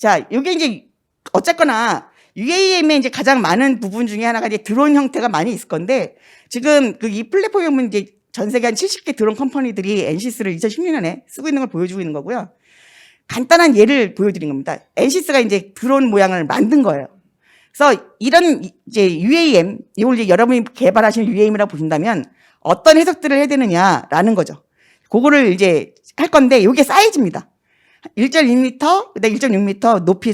자, 요게 이제 어쨌거나 UAM의 이제 가장 많은 부분 중에 하나가 이제 드론 형태가 많이 있을 건데, 지금 그 이 플랫폼에 보면 이제 전 세계 한 70개 드론 컴퍼니들이 NCS를 2016년에 쓰고 있는 걸 보여주고 있는 거고요. 간단한 예를 보여드린 겁니다. NCS가 이제 드론 모양을 만든 거예요. 그래서 이런 이제 UAM, 이걸 이제 여러분이 개발하신 UAM이라고 보신다면 어떤 해석들을 해야 되느냐라는 거죠. 그거를 이제 할 건데, 이게 사이즈입니다. 1.2m, 그다음 1.6m, 높이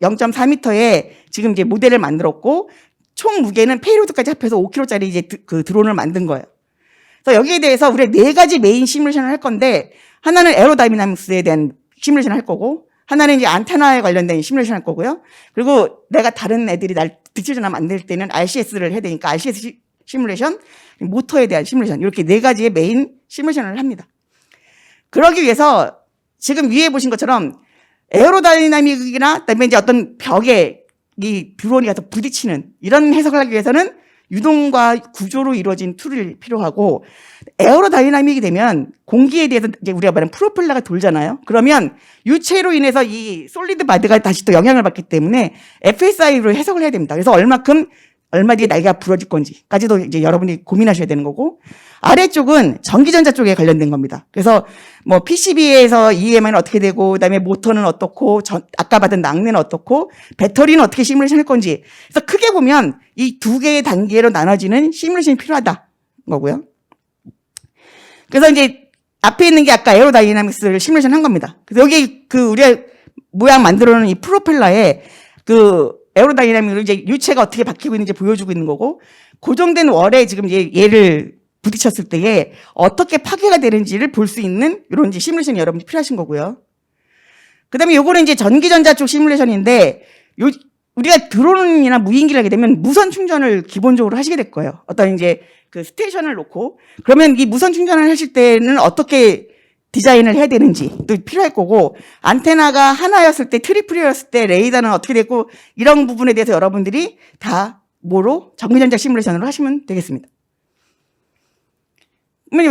0.4m에 지금 이제 모델을 만들었고, 총 무게는 페이로드까지 합해서 5kg짜리 이제 그 드론을 만든 거예요. 그래서 여기에 대해서 우리가 4가지 메인 시뮬레이션을 할 건데, 하나는 에어로다이나믹스에 대한 시뮬레이션을 할 거고, 하나는 이제 안테나에 관련된 시뮬레이션 할 거고요. 그리고 내가 다른 애들이 날 득실전화 만들 때는 RCS를 해야 되니까 RCS 시뮬레이션, 모터에 대한 시뮬레이션, 이렇게 4가지의 메인 시뮬레이션을 합니다. 그러기 위해서 지금 위에 보신 것처럼 에어로다이나믹이나 그다음에 이제 어떤 벽에 이 드론이 가서 부딪히는 이런 해석을 하기 위해서는 유동과 구조로 이루어진 툴이 필요하고, 에어로다이나믹이 되면 공기에 대해서 이제 우리가 말하는 프로펠러가 돌잖아요. 그러면 유체로 인해서 이 솔리드 바디가 다시 또 영향을 받기 때문에 FSI로 해석을 해야 됩니다. 그래서 얼마 뒤에 날개가 부러질 건지까지도 이제 여러분이 고민하셔야 되는 거고, 아래쪽은 전기전자 쪽에 관련된 겁니다. 그래서 뭐 PCB에서 EMI는 어떻게 되고, 그다음에 모터는 어떻고, 아까 받은 낙뢰는 어떻고, 배터리는 어떻게 시뮬레이션 할 건지. 그래서 크게 보면 이 2개의 단계로 나눠지는 시뮬레이션이 필요하다 거고요. 그래서 이제 앞에 있는 게 아까 에어로다이나믹스를 시뮬레이션 한 겁니다. 그래서 여기 그 우리가 모양 만들어 놓은 이 프로펠러에 그 에어로다이나믹으로 이제 유체가 어떻게 바뀌고 있는지 보여주고 있는 거고, 고정된 월에 지금 얘를 부딪혔을 때에 어떻게 파괴가 되는지를 볼 수 있는 이런 이제 시뮬레이션이 여러분이 필요하신 거고요. 그 다음에 요거는 이제 전기전자 쪽 시뮬레이션인데, 우리가 드론이나 무인기를 하게 되면 무선 충전을 기본적으로 하시게 될 거예요. 어떤 이제 그 스테이션을 놓고, 그러면 이 무선 충전을 하실 때는 어떻게 디자인을 해야 되는지도 필요할 거고, 안테나가 하나였을 때, 트리플이었을 때 레이더는 어떻게 됐고, 이런 부분에 대해서 여러분들이 다 뭐로? 전기전자 시뮬레이션으로 하시면 되겠습니다.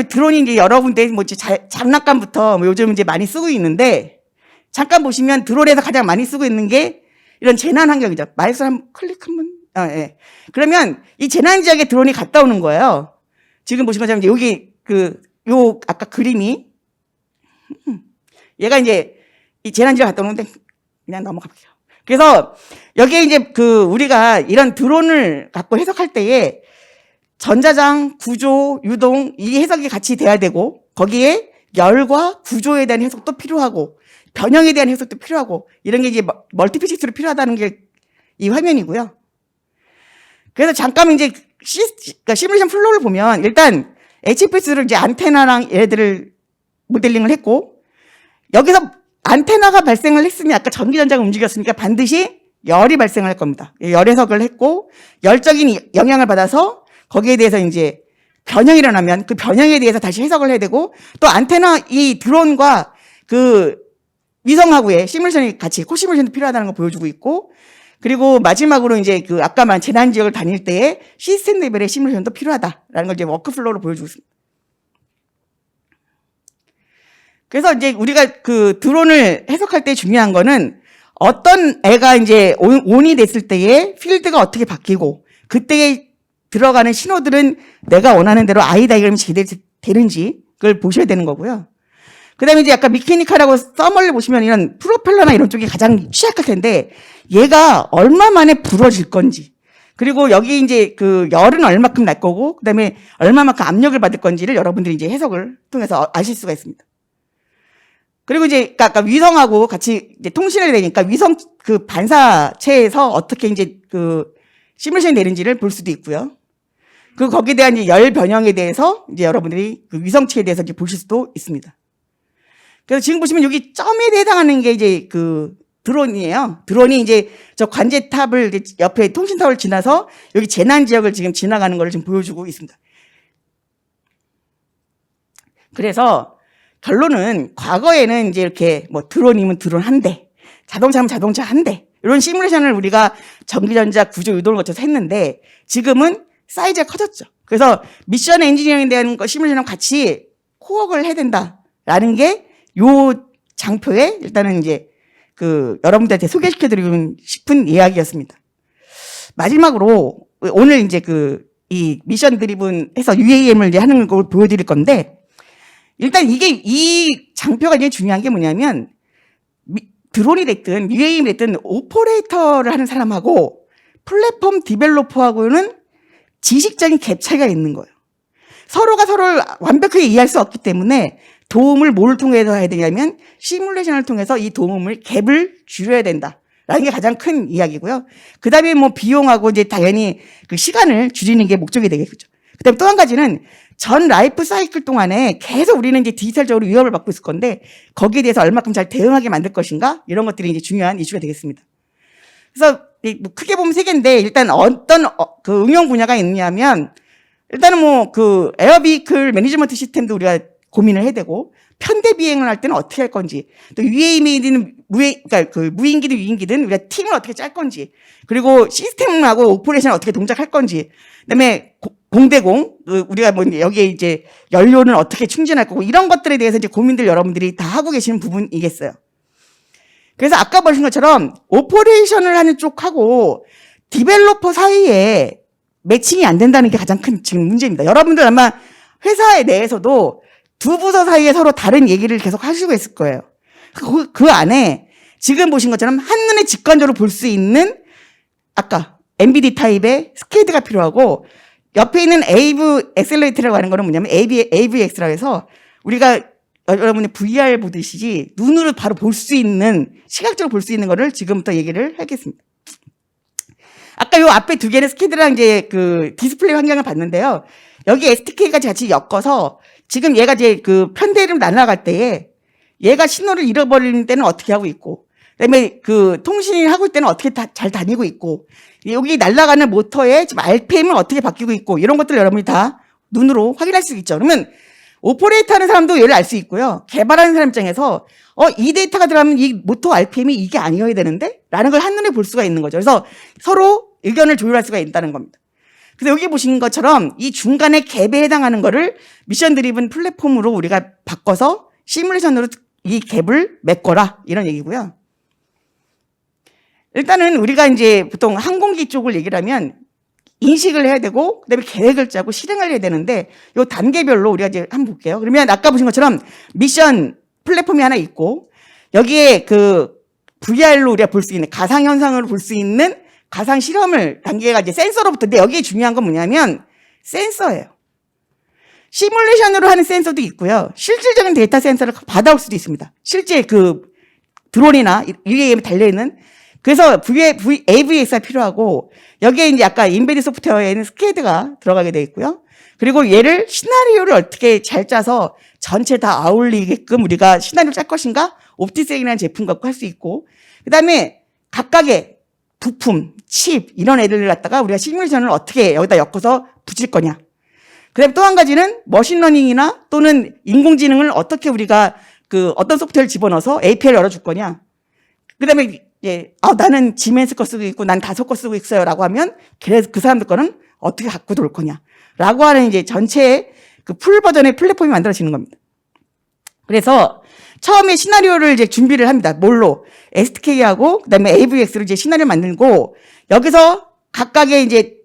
드론이 이제 여러 군데 뭐 장난감부터 뭐 요즘 이제 많이 쓰고 있는데, 잠깐 보시면 드론에서 가장 많이 쓰고 있는 게 이런 재난 환경이죠. 마우스 한번 클릭 한번. 예. 그러면 이 재난 지역에 드론이 갔다 오는 거예요. 지금 보신 것처럼 여기 요 아까 그림이 얘가 이제 이 재난 지역 갔다 오는데 그냥 넘어갈게요. 그래서 여기에 이제 우리가 이런 드론을 갖고 해석할 때에 전자장, 구조, 유동 이 해석이 같이 돼야 되고, 거기에 열과 구조에 대한 해석도 필요하고, 변형에 대한 해석도 필요하고, 이런 게 이제 멀티피직스로 필요하다는 게 이 화면이고요. 그래서 잠깐 이제 그러니까 시뮬레이션 플로우를 보면, 일단 HFS를 이제 안테나랑 얘들을 모델링을 했고, 여기서 안테나가 발생을 했으면 아까 전기전자가 움직였으니까 반드시 열이 발생할 겁니다. 열 해석을 했고, 열적인 영향을 받아서 거기에 대해서 이제 변형이 일어나면 그 변형에 대해서 다시 해석을 해야 되고, 또 안테나 이 드론과 그 위성하고의 시뮬레이션이 같이 코시뮬레이션도 필요하다는 걸 보여주고 있고, 그리고 마지막으로 이제 아까 말한 재난 지역을 다닐 때에 시스템 레벨의 시뮬레이션도 필요하다라는 걸 이제 워크플로우로 보여주고 있습니다. 그래서 이제 우리가 그 드론을 해석할 때 중요한 거는 어떤 애가 이제 온이 됐을 때에 필드가 어떻게 바뀌고, 그때의 들어가는 신호들은 내가 원하는 대로 아이 다이그램이 제대로 되는지 그걸 보셔야 되는 거고요. 그 다음에 이제 약간 미케니컬하고 서멀리 보시면 이런 프로펠러나 이런 쪽이 가장 취약할 텐데, 얘가 얼마 만에 부러질 건지, 그리고 여기 이제 그 열은 얼마큼 날 거고, 그 다음에 얼마만큼 압력을 받을 건지를 여러분들이 이제 해석을 통해서 아실 수가 있습니다. 그리고 이제 아까 위성하고 같이 이제 통신을 되니까 위성 그 반사체에서 어떻게 이제 시뮬레이션이 되는지를 볼 수도 있고요. 거기에 대한 이제 열 변형에 대해서 이제 여러분들이 그 위성치에 대해서 이제 보실 수도 있습니다. 그래서 지금 보시면 여기 점에 해당하는 게 이제 드론이에요. 드론이 이제 저 관제탑을 옆에 통신탑을 지나서 여기 재난 지역을 지금 지나가는 걸 지금 보여주고 있습니다. 그래서 결론은 과거에는 이제 이렇게 뭐 드론이면 드론 한 대, 자동차면 자동차 한 대, 이런 시뮬레이션을 우리가 전기전자 구조 유도를 거쳐서 했는데, 지금은 사이즈가 커졌죠. 그래서 미션 엔지니어링에 대한 시뮬레이션과 같이 코어를 해야 된다라는 게 요 장표에 일단은 이제 여러분들한테 소개시켜드리고 싶은 이야기였습니다. 마지막으로 오늘 이제 이 미션 드리븐 해서 UAM을 이제 하는 걸 보여드릴 건데, 일단 이 장표가 이제 중요한 게 뭐냐면, 드론이 됐든 UAM이 됐든 오퍼레이터를 하는 사람하고 플랫폼 디벨로퍼하고는 지식적인 갭 차이가 있는 거예요. 서로가 서로를 완벽하게 이해할 수 없기 때문에 도움을 뭘 통해서 해야 되냐면 시뮬레이션을 통해서 이 도움을 갭을 줄여야 된다라는 게 가장 큰 이야기고요. 그 다음에 뭐 비용하고 이제 당연히 그 시간을 줄이는 게 목적이 되겠죠. 그 다음에 또 한 가지는 전 라이프 사이클 동안에 계속 우리는 이제 디지털적으로 위협을 받고 있을 건데 거기에 대해서 얼마큼 잘 대응하게 만들 것인가 이런 것들이 이제 중요한 이슈가 되겠습니다. 그래서 뭐 크게 보면 세 개인데 일단 어떤 그 응용 분야가 있냐면 일단은 뭐 에어 비클 매니지먼트 시스템도 우리가 고민을 해야 되고 편대 비행을 할 때는 어떻게 할 건지 또 UAM이든 그러니까 무인기든 유인기든 우리가 팀을 어떻게 짤 건지 그리고 시스템하고 오퍼레이션을 어떻게 동작할 건지 그다음에 공대공 우리가 뭐 여기에 이제 연료는 어떻게 충전할 거고 이런 것들에 대해서 이제 고민들 여러분들이 다 하고 계시는 부분이겠어요. 그래서 아까 보신 것처럼 오퍼레이션을 하는 쪽하고 디벨로퍼 사이에 매칭이 안 된다는 게 가장 큰 지금 문제입니다. 여러분들 아마 회사 내에서도 두 부서 사이에 서로 다른 얘기를 계속 하시고 있을 거예요. 그 안에 지금 보신 것처럼 한눈에 직관적으로 볼 수 있는 아까 MBD 타입의 스케이드가 필요하고 옆에 있는 AV 엑셀레이터라고 하는 거는 뭐냐면 AVX라고 해서 우리가 여러분이 VR 보듯이 눈으로 바로 볼 수 있는 시각적으로 볼 수 있는 거를 지금부터 얘기를 하겠습니다. 아까 요 앞에 두 개는 스케이드랑 이제 디스플레이 환경을 봤는데요. 여기 SDK까지 같이 엮어서 지금 얘가 이제 편대를 날아갈 때에 얘가 신호를 잃어버리는 때는 어떻게 하고 있고 그다음에 통신을 하고 있을 때는 어떻게 잘 다니고 있고 여기 날아가는 모터의 지금 RPM은 어떻게 바뀌고 있고 이런 것들을 여러분이 다 눈으로 확인할 수 있죠. 그러면 오퍼레이터 하는 사람도 얘를 알 수 있고요. 개발하는 사람 입장에서 이 데이터가 들어가면 이 모터 RPM이 이게 아니어야 되는데? 라는 걸 한눈에 볼 수가 있는 거죠. 그래서 서로 의견을 조율할 수가 있다는 겁니다. 그래서 여기 보신 것처럼 이 중간에 갭에 해당하는 거를 미션 드리븐 플랫폼으로 우리가 바꿔서 시뮬레이션으로 이 갭을 메꿔라 이런 얘기고요. 일단은 우리가 이제 보통 항공기 쪽을 얘기를 하면 인식을 해야 되고 그다음에 계획을 짜고 실행을 해야 되는데 요 단계별로 우리가 이제 한번 볼게요. 그러면 아까 보신 것처럼 미션 플랫폼이 하나 있고 여기에 VR로 우리가 볼 수 있는 가상 현상을 볼 수 있는 가상 실험을 단계가 이제 센서로부터 근데 여기에 중요한 건 뭐냐면 센서예요. 시뮬레이션으로 하는 센서도 있고요. 실질적인 데이터 센서를 받아올 수도 있습니다. 실제 드론이나 UAM에 달려있는 그래서 AVX가 필요하고 여기에 이제 아까 인베디 소프트웨어에는 스케이드가 들어가게 되어 있고요. 그리고 얘를 시나리오를 어떻게 잘 짜서 전체 다 아울리게끔 우리가 시나리오를 짤 것인가? 옵티색이라는 제품 갖고 할 수 있고 그다음에 각각의 부품, 칩 이런 애들을 갖다가 우리가 시뮬레이션을 어떻게 여기다 엮어서 붙일 거냐. 그다음에 또 한 가지는 머신러닝이나 또는 인공지능을 어떻게 우리가 어떤 소프트웨어를 집어넣어서 API를 열어줄 거냐. 그다음에 나는 지멘스 거 쓰고 있고 난 다섯 거 쓰고 있어요라고 하면 그래서 그 사람들 거는 어떻게 갖고 돌 거냐라고 하는 이제 전체의 풀 버전의 플랫폼이 만들어지는 겁니다. 그래서 처음에 시나리오를 이제 준비를 합니다. 뭘로? SDK하고 그다음에 AVX로 이제 시나리오 만들고 여기서 각각의 이제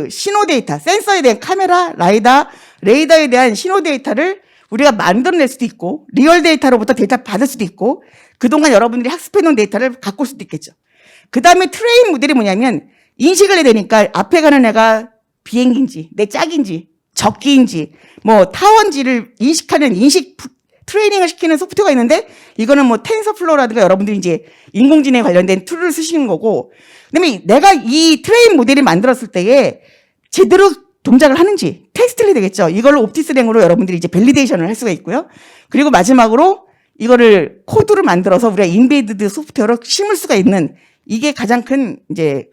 신호 데이터, 센서에 대한 카메라, 레이더에 대한 신호 데이터를 우리가 만들어낼 수도 있고 리얼 데이터로부터 데이터 받을 수도 있고 그동안 여러분들이 학습해놓은 데이터를 갖고 올 수도 있겠죠. 그 다음에 트레인 모델이 뭐냐면 인식을 해야 되니까 앞에 가는 애가 비행기인지 내 짝인지 적기인지 뭐 타원지를 인식하는 트레이닝을 시키는 소프트웨어가 있는데 이거는 뭐 텐서플로우라든가 여러분들이 이제 인공지능에 관련된 툴을 쓰시는 거고 그다음에 내가 이 트레인 모델을 만들었을 때에 제대로 동작을 하는지 테스트를 해야 되겠죠. 이걸로 옵티스랭으로 여러분들이 이제 밸리데이션을 할 수가 있고요. 그리고 마지막으로 이거를 코드를 만들어서 우리가 인베이드드 소프트웨어로 심을 수가 있는 이게 가장 큰 이제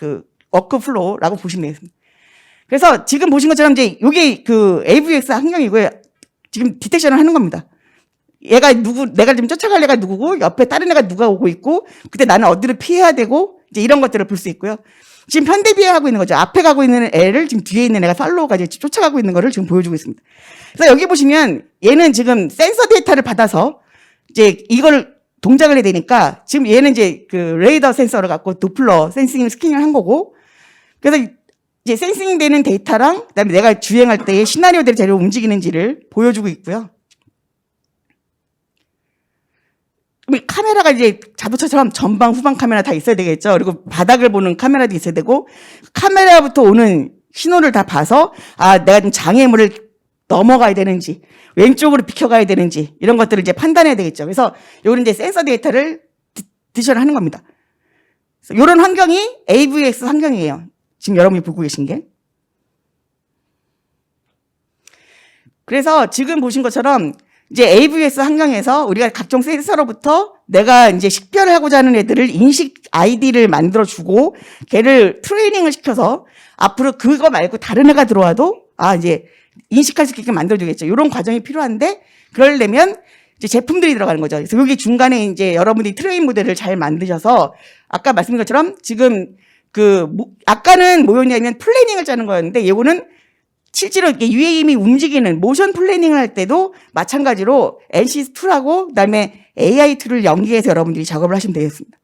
워크플로우라고 보시면 되겠습니다. 그래서 지금 보신 것처럼 이제 이게 AVX 환경이고요. 지금 디텍션을 하는 겁니다. 내가 지금 쫓아갈 애가 누구고 옆에 다른 애가 누가 오고 있고 그때 나는 어디를 피해야 되고 이제 이런 것들을 볼 수 있고요. 지금 현대비행하고 있는 거죠. 앞에 가고 있는 애를 지금 뒤에 있는 애가 팔로우가 이제 쫓아가고 있는 거를 지금 보여주고 있습니다. 그래서 여기 보시면 얘는 지금 센서 데이터를 받아서 이제 이걸 동작을 해야 되니까 지금 얘는 이제 그 레이더 센서를 갖고 도플러 센싱 스캐닝을 한 거고, 그래서 이제 센싱 되는 데이터랑 그다음에 내가 주행할 때의 시나리오대로 제대로 움직이는지를 보여주고 있고요. 카메라가 이제 자동차처럼 전방, 후방 카메라 다 있어야 되겠죠. 그리고 바닥을 보는 카메라도 있어야 되고, 카메라부터 오는 신호를 다 봐서, 아, 내가 좀 장애물을 넘어가야 되는지, 왼쪽으로 비켜가야 되는지, 이런 것들을 이제 판단해야 되겠죠. 그래서 요런 이제 센서 데이터를 디션을 하는 겁니다. 요런 환경이 AVX 환경이에요. 지금 여러분이 보고 계신 게. 그래서 지금 보신 것처럼 이제 AVS 환경에서 우리가 각종 센서로부터 내가 이제 식별을 하고자 하는 애들을 인식 아이디를 만들어주고 걔를 트레이닝을 시켜서 앞으로 그거 말고 다른 애가 들어와도 아, 이제 인식할 수 있게 만들어주겠죠. 이런 과정이 필요한데 그러려면 이제 제품들이 들어가는 거죠. 그래서 여기 중간에 이제 여러분들이 트레인 모델을 잘 만드셔서 아까 말씀드린 것처럼 지금 아까는 뭐였냐면 플래닝을 짜는 거였는데 이거는 실제로 UAM이 움직이는 모션 플래닝을 할 때도 마찬가지로 NC2하고 그다음에 AI2를 연계해서 여러분들이 작업을 하시면 되겠습니다.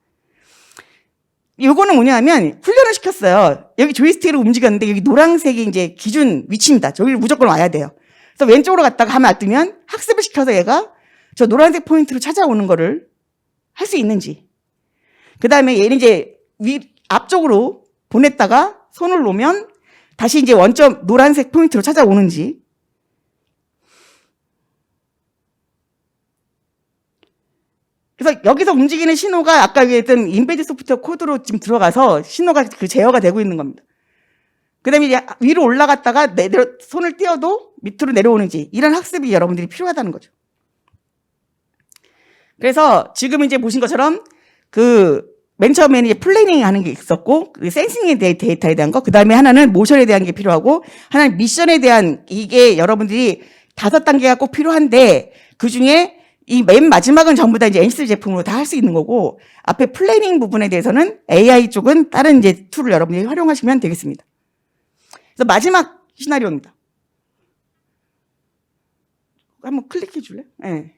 요거는 뭐냐면 훈련을 시켰어요. 여기 조이스틱으로 움직였는데 여기 노란색이 이제 기준 위치입니다. 저기를 무조건 와야 돼요. 그래서 왼쪽으로 갔다가 하면 안 뜨면 학습을 시켜서 얘가 저 노란색 포인트로 찾아오는 거를 할 수 있는지. 그다음에 얘는 이제 앞쪽으로 보냈다가 손을 놓으면 다시 이제 원점 노란색 포인트로 찾아오는지. 그래서 여기서 움직이는 신호가 아까 얘기했던 인베드 소프트웨어 코드로 지금 들어가서 신호가 그 제어가 되고 있는 겁니다. 그 다음에 이제 위로 올라갔다가 손을 띄어도 밑으로 내려오는지 이런 학습이 여러분들이 필요하다는 거죠. 그래서 지금 이제 보신 것처럼 맨 처음에는 이제 플래닝 하는 게 있었고, 센싱에 대한 데이터에 대한 거, 그 다음에 하나는 모션에 대한 게 필요하고, 하나는 미션에 대한 이게 여러분들이 5단계가 꼭 필요한데, 그 중에 이 맨 마지막은 전부 다 이제 NC 제품으로 다 할 수 있는 거고, 앞에 플래닝 부분에 대해서는 AI 쪽은 다른 이제 툴을 여러분들이 활용하시면 되겠습니다. 그래서 마지막 시나리오입니다. 한번 클릭해 줄래? 네.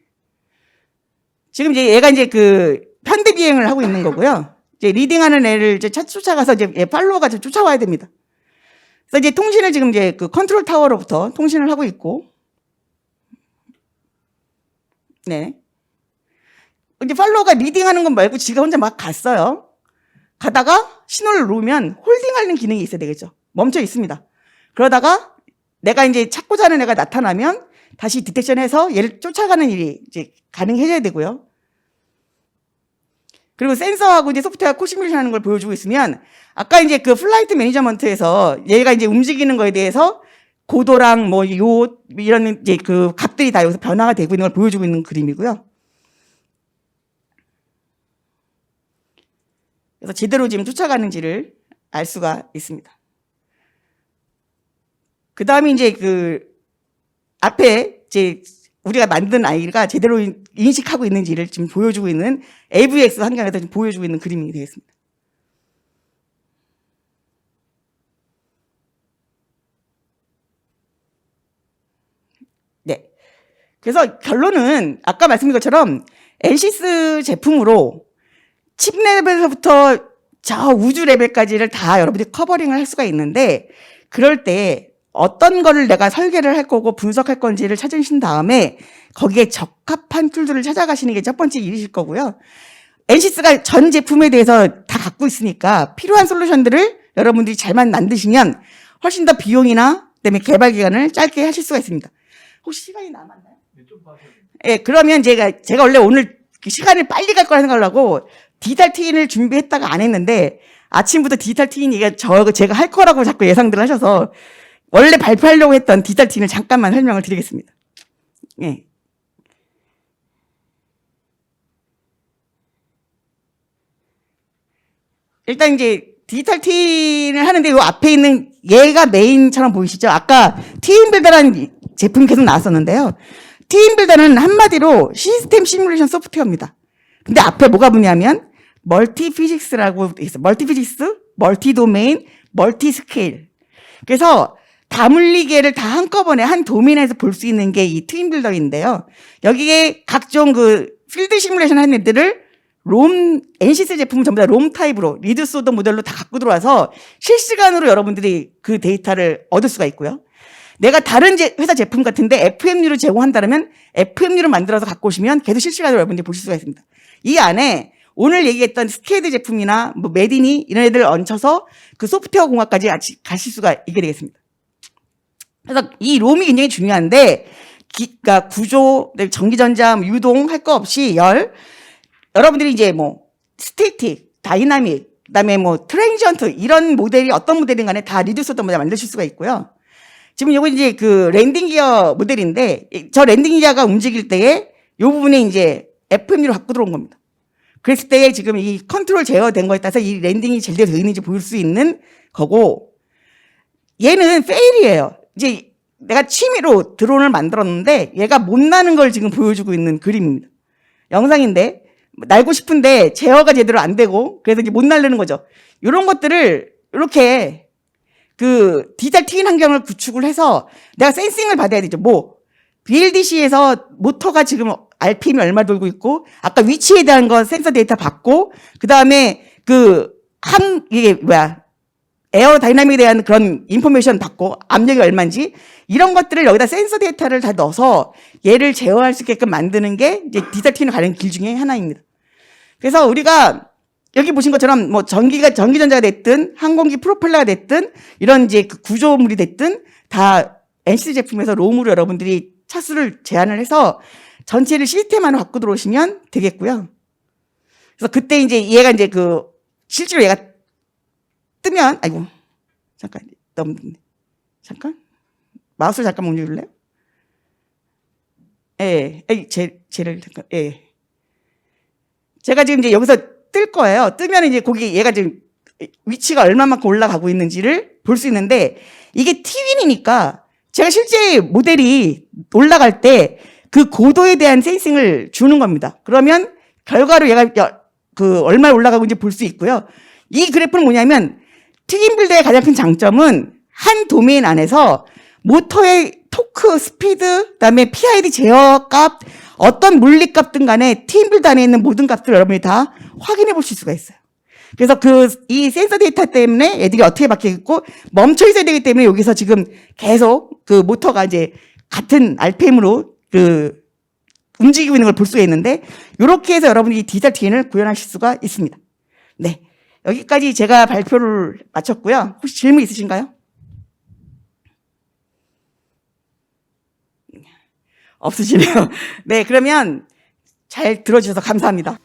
지금 이제 얘가 이제 현대 비행을 하고 있는 거고요. 이제 리딩하는 애를 이제 쫓아가서 이제 팔로워가 쫓아와야 됩니다. 그래서 이제 통신을 지금 이제 컨트롤 타워로부터 통신을 하고 있고, 네. 이제 팔로워가 리딩하는 건 말고 지가 혼자 막 갔어요. 가다가 신호를 놓으면 홀딩하는 기능이 있어야 되겠죠. 멈춰 있습니다. 그러다가 내가 이제 찾고자 하는 애가 나타나면 다시 디텍션해서 얘를 쫓아가는 일이 이제 가능해져야 되고요. 그리고 센서하고 이제 소프트웨어 코시뮬레이션 하는 걸 보여주고 있으면 아까 이제 플라이트 매니저먼트에서 얘가 이제 움직이는 거에 대해서 고도랑 이런 이제 값들이 다 여기서 변화가 되고 있는 걸 보여주고 있는 그림이고요. 그래서 제대로 지금 쫓아가는지를 알 수가 있습니다. 그 다음에 이제 앞에 이제 우리가 만든 아이가 제대로 인식하고 있는지를 지금 보여주고 있는 AVX 환경에서 지금 보여주고 있는 그림이 되겠습니다. 네. 그래서 결론은 아까 말씀드린 것처럼 NCS 제품으로 칩 레벨부터 저 우주 레벨까지를 다 여러분들이 커버링을 할 수가 있는데 그럴 때 어떤 거를 내가 설계를 할 거고 분석할 건지를 찾으신 다음에 거기에 적합한 툴들을 찾아가시는 게 첫 번째 일이실 거고요. NCS가 전 제품에 대해서 다 갖고 있으니까 필요한 솔루션들을 여러분들이 잘만 만드시면 훨씬 더 비용이나 그다음에 개발 기간을 짧게 하실 수가 있습니다. 혹시 시간이 남았나요? 네, 좀 봐주세요. 예, 그러면 제가 원래 오늘 시간을 빨리 갈 거라 생각하려고 디지털 트윈을 준비했다가 안 했는데 아침부터 디지털 트윈 얘기가 제가 할 거라고 자꾸 예상들 하셔서 원래 발표하려고 했던 디지털 트윈을 잠깐만 설명을 드리겠습니다. 예. 일단 이제 디지털 트윈을 하는데 요 앞에 있는 얘가 메인처럼 보이시죠? 아까 트윈빌더라는 제품이 계속 나왔었는데요. 트윈빌더는 한마디로 시스템 시뮬레이션 소프트웨어입니다. 근데 앞에 뭐가 붙냐면 멀티피직스라고 있어요. 멀티피직스, 멀티도메인, 멀티스케일. 그래서 다물리계를 다 한꺼번에 한 도면에서 볼 수 있는 게 이 트윈빌더인데요. 여기에 각종 필드 시뮬레이션 한 애들을 NC스 제품은 전부 다 롬 타입으로 리듀스 오더 모델로 다 갖고 들어와서 실시간으로 여러분들이 그 데이터를 얻을 수가 있고요. 내가 다른 회사 제품 같은데 FMU를 제공한다면 FMU를 만들어서 갖고 오시면 계속 실시간으로 여러분들이 보실 수가 있습니다. 이 안에 오늘 얘기했던 스케이드 제품이나 뭐 메디니 이런 애들 얹혀서 그 소프트웨어 공학까지 가실 수가 있게 되겠습니다. 그래서 이 롬이 굉장히 중요한데, 그러니까 구조, 전기전자, 유동 할 거 없이 여러분들이 이제 뭐 스태틱, 다이나믹, 그다음에 뭐 트랜지언트 이런 모델이 어떤 모델인 간에 다 리듀스 오더 모델 만드실 수가 있고요. 지금 요거 이제 그 랜딩 기어 모델인데, 저 랜딩 기어가 움직일 때에 요 부분에 이제 FMU로 갖고 들어온 겁니다. 그랬을 때에 지금 이 컨트롤 제어된 거에 따라서 이 랜딩이 제대로 되어 있는지 볼 수 있는 거고, 얘는 페일이에요. 이제 내가 취미로 드론을 만들었는데 얘가 못 나는 걸 지금 보여주고 있는 그림입니다. 영상인데 날고 싶은데 제어가 제대로 안 되고 그래서 이제 못 날리는 거죠. 이런 것들을 이렇게 그 디지털 트윈 환경을 구축을 해서 내가 센싱을 받아야 되죠. 뭐 BLDC에서 모터가 지금 RPM이 얼마 돌고 있고 아까 위치에 대한 거 센서 데이터 받고 그다음에 이게 에어 다이나믹에 대한 그런 인포메이션 받고 압력이 얼마인지 이런 것들을 여기다 센서 데이터를 다 넣어서 얘를 제어할 수 있게끔 만드는 게 이제 디지털 트윈을 가는 길 중에 하나입니다. 그래서 우리가 여기 보신 것처럼 뭐 전기전자가 됐든 항공기 프로펠러가 됐든 이런 이제 그 구조물이 됐든 다 NCS 제품에서 롬으로 여러분들이 차수를 제한을 해서 전체를 시스템 안으로 갖고 들어오시면 되겠고요. 그래서 그때 이제 얘가 이제 실제로 얘가 뜨면 아이고 잠깐 마우스를 잠깐 움직일래요? 쟤를 잠깐 제가 지금 이제 여기서 뜰 거예요. 뜨면 이제 거기 얘가 지금 위치가 얼마만큼 올라가고 있는지를 볼 수 있는데 이게 T윈이니까 제가 실제 모델이 올라갈 때 그 고도에 대한 센싱을 주는 겁니다. 그러면 결과로 얘가 얼마나 올라가고 있는지 볼 수 있고요. 이 그래프는 뭐냐면 트윈 빌드의 가장 큰 장점은 한 도메인 안에서 모터의 토크, 스피드, 그다음에 PID 제어 값, 어떤 물리값 등 간에 트윈 빌드 안에 있는 모든 값들을 여러분이 다 확인해 보실 수가 있어요. 그래서 이 센서 데이터 때문에 애들이 어떻게 바뀌겠고 멈춰 있어야 되기 때문에 여기서 지금 계속 그 모터가 이제 같은 RPM으로 움직이고 있는 걸 볼 수가 있는데 이렇게 해서 여러분이 디지털 트윈을 구현하실 수가 있습니다. 네. 여기까지 제가 발표를 마쳤고요. 혹시 질문 있으신가요? 없으시네요. 네, 그러면 잘 들어주셔서 감사합니다.